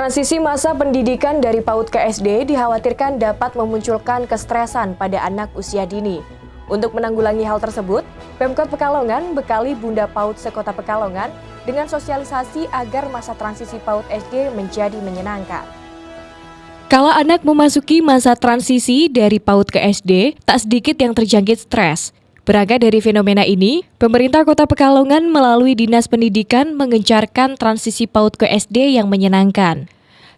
Transisi masa pendidikan dari PAUD ke SD dikhawatirkan dapat memunculkan kestresan pada anak usia dini. Untuk menanggulangi hal tersebut, Pemkot Pekalongan bekali Bunda PAUD sekota Pekalongan dengan sosialisasi agar masa transisi PAUD SD menjadi menyenangkan. Kala anak memasuki masa transisi dari PAUD ke SD, tak sedikit yang terjangkit stres. Berangkat dari fenomena ini, pemerintah Kota Pekalongan melalui Dinas Pendidikan mengencarkan transisi PAUD ke SD yang menyenangkan.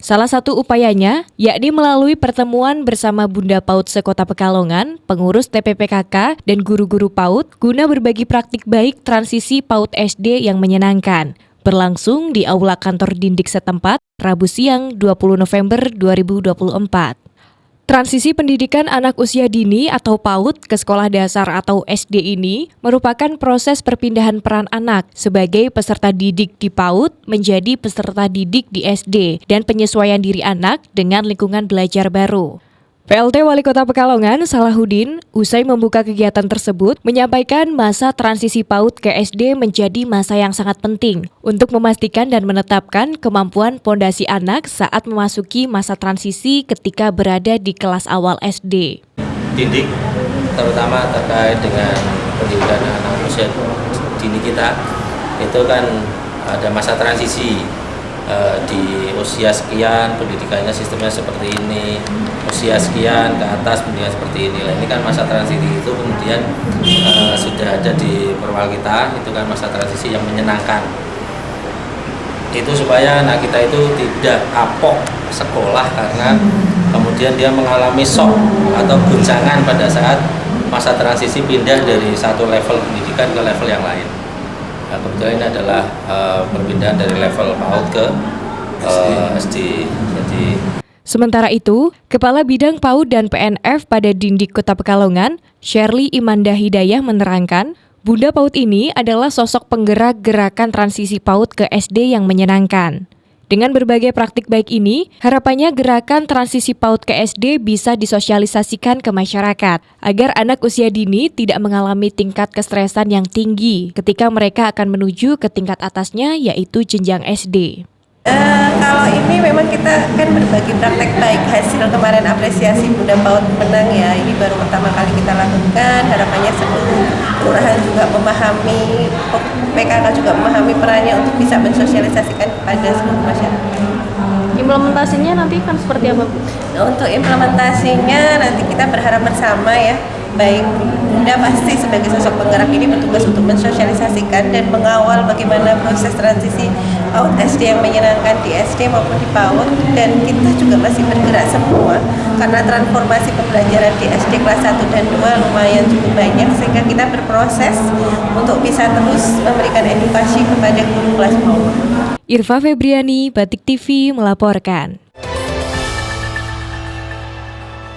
Salah satu upayanya, yakni melalui pertemuan bersama Bunda PAUD sekota Pekalongan, pengurus TPPKK, dan guru-guru PAUD guna berbagi praktik baik transisi PAUD SD yang menyenangkan. Berlangsung di Aula Kantor Dindik setempat, Rabu siang 20 November 2024. Transisi pendidikan anak usia dini atau PAUD ke sekolah dasar atau SD ini merupakan proses perpindahan peran anak sebagai peserta didik di PAUD menjadi peserta didik di SD dan penyesuaian diri anak dengan lingkungan belajar baru. PLT Wali Kota Pekalongan, Salahuddin, usai membuka kegiatan tersebut, menyampaikan masa transisi PAUD ke SD menjadi masa yang sangat penting untuk memastikan dan menetapkan kemampuan pondasi anak saat memasuki masa transisi ketika berada di kelas awal SD. Didik, terutama terkait dengan pendidikan anak usia dini kita, itu kan ada masa transisi. Di usia sekian pendidikannya sistemnya seperti ini, usia sekian ke atas pendidikan seperti ini. Ini kan masa transisi itu kemudian sudah ada di perwal kita, itu kan masa transisi yang menyenangkan. Itu supaya anak kita itu tidak kapok sekolah karena kemudian dia mengalami shock atau guncangan pada saat masa transisi pindah dari satu level pendidikan ke level yang lain. Kebetulan ini adalah perpindahan dari level PAUD ke SD. Sementara itu, Kepala Bidang PAUD dan PNF pada Dindik Kota Pekalongan, Shirley Imanda Hidayah menerangkan, Bunda PAUD ini adalah sosok penggerak gerakan transisi PAUD ke SD yang menyenangkan. Dengan berbagai praktik baik ini, harapannya gerakan transisi PAUD ke SD bisa disosialisasikan ke masyarakat, agar anak usia dini tidak mengalami tingkat kestresan yang tinggi ketika mereka akan menuju ke tingkat atasnya, yaitu jenjang SD. Kalau ini memang kita kan berbagi praktek baik, hasil kemarin apresiasi Bunda PAUD menang ya, ini baru pertama kali kita lakukan, harapannya seluruh kelurahan juga memahami, PKK juga memahami perannya untuk bisa mensosialisasikan kepada seluruh masyarakat. Implementasinya nanti kan seperti apa? Untuk implementasinya nanti kita berharap bersama ya, baik Bunda pasti sebagai sosok penggerak ini bertugas untuk mensosialisasikan dan mengawal bagaimana proses transisi PAUD SD yang menyenangkan di SD maupun di PAUD, dan kita juga masih bergerak semua karena transformasi pembelajaran di SD kelas 1 dan 2 lumayan cukup banyak, sehingga kita berproses untuk bisa terus memberikan edukasi kepada guru kelas PAUD. Irva Febriani, Batik TV melaporkan.